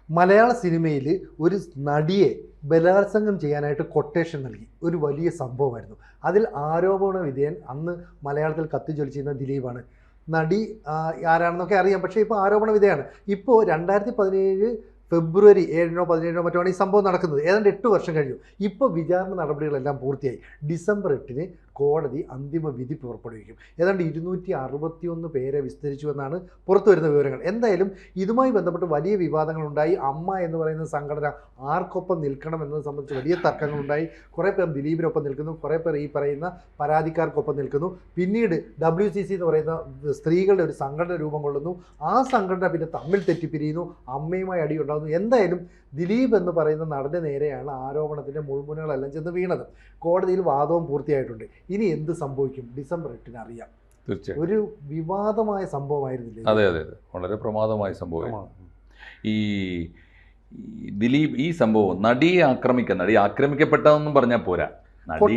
മലയാള സിനിമയിൽ ഒരു നടിയെ ബലാത്സംഗം ചെയ്യാനായിട്ട് കൊട്ടേഷൻ നൽകി ഒരു വലിയ സംഭവമായിരുന്നു. അതിൽ ആരോപണ വിധേയൻ അന്ന് മലയാളത്തിൽ കത്തിജ്വലിച്ചിരുന്ന ദിലീപാണ്. നടി ആരാണെന്നൊക്കെ അറിയാം, പക്ഷേ ഇപ്പോൾ ആരോപണ വിധേയാണ്. ഇപ്പോൾ 2017 ഫെബ്രുവരി 7 17 മറ്റോ ഈ സംഭവം നടക്കുന്നത്. ഏതാണ്ട് 8 വർഷം കഴിഞ്ഞു. ഇപ്പോൾ വിചാരണ നടപടികളെല്ലാം പൂർത്തിയായി. ഡിസംബർ 8 കോടതി അന്തിമ വിധി പുറപ്പെടുവിക്കും. ഏതാണ്ട് 261 പേരെ വിസ്തരിച്ചുവെന്നാണ് പുറത്തു വരുന്ന വിവരങ്ങൾ. എന്തായാലും ഇതുമായി ബന്ധപ്പെട്ട് വലിയ വിവാദങ്ങളുണ്ടായി. അമ്മ എന്ന് പറയുന്ന സംഘടന ആർക്കൊപ്പം നിൽക്കണം എന്നത് സംബന്ധിച്ച് വലിയ തർക്കങ്ങളുണ്ടായി. കുറേ പേർ ദിലീപിനൊപ്പം നിൽക്കുന്നു, കുറേ പേർ ഈ പറയുന്ന പരാതിക്കാർക്കൊപ്പം നിൽക്കുന്നു. പിന്നീട് WCC എന്ന് പറയുന്ന സ്ത്രീകളുടെ ഒരു സംഘടന രൂപം കൊള്ളുന്നു. ആ സംഘടന പിന്നെ തമ്മിൽ തെറ്റിപ്പിരിയുന്നു, അമ്മയുമായി അടിയുണ്ടാകുന്നു. എന്തായാലും ദിലീപ് എന്ന് പറയുന്ന നടന് നേരെയാണ് ആരോപണത്തിൻ്റെ മുൾമുനകളെല്ലാം ചെന്ന് വീണത്. കോടതിയിൽ വാദവും പൂർത്തിയായിട്ടുണ്ട്. ഇനി എന്ത് സംഭവിക്കും ഡിസംബർ 8 അറിയാം. തീർച്ചയായും ഒരു വിവാദമായ സംഭവമായിരുന്നില്ലേ? അതെ അതെ അതെ, വളരെ പ്രമാദമായ സംഭവം. ഈ ദിലീപ് ഈ സംഭവം നടിയെ ആക്രമിക്കപ്പെട്ടതെന്നും പറഞ്ഞാൽ പോരാ.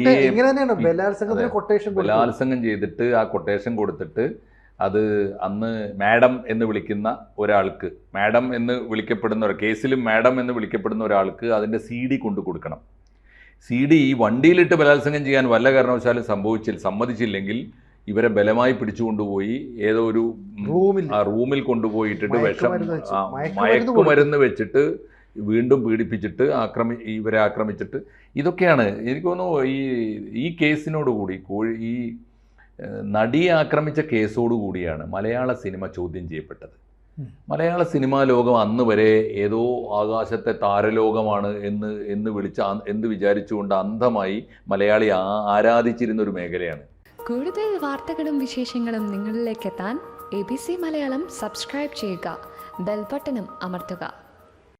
ഇങ്ങനെ തന്നെയാണ് ബലാത്സംഗത്തിന് കൊട്ടേഷൻ ബലാത്സംഗം ചെയ്തിട്ട് ആ കൊട്ടേഷൻ കൊടുത്തിട്ട് അത് അന്ന് മാഡം എന്ന് വിളിക്കുന്ന ഒരാൾക്ക്, മാഡം എന്ന് വിളിക്കപ്പെടുന്ന കേസിലും മാഡം എന്ന് വിളിക്കപ്പെടുന്ന ഒരാൾക്ക് അതിൻ്റെ CD കൊണ്ടു കൊടുക്കണം. CD ഈ വണ്ടിയിലിട്ട് ബലാത്സംഗം ചെയ്യാൻ വല്ല കാരണവശാലും സമ്മതിച്ചില്ലെങ്കിൽ ഇവരെ ബലമായി പിടിച്ചുകൊണ്ടുപോയി ഏതോ ഒരു റൂമിൽ കൊണ്ടുപോയിട്ടിട്ട് മയക്കുമരുന്ന് വെച്ചിട്ട് വീണ്ടും പീഡിപ്പിച്ചിട്ട് ഇവരെ ആക്രമിച്ചിട്ട്, ഇതൊക്കെയാണ് എനിക്ക് തോന്നുന്നു ഈ കേസിനോടുകൂടി ഈ നടിയെ ആക്രമിച്ച കേസോടുകൂടിയാണ് മലയാള സിനിമ ചോദ്യം ചെയ്യപ്പെട്ടത്. മലയാള സിനിമാ ലോകം അന്ന് വരെ ഏതോ ആകാശത്തെ താരലോകമാണ് എന്ന് വിചാരിച്ചുകൊണ്ട് അന്ധമായി മലയാളി ആരാധിച്ചിരുന്ന ഒരു മേഖലയാണ്. കൂടുതൽ വാർത്തകളും വിശേഷങ്ങളും നിങ്ങളിലേക്ക് എത്താൻ ABC മലയാളം സബ്സ്ക്രൈബ് ചെയ്യുക, ബെൽ ബട്ടണും അമർത്തുക.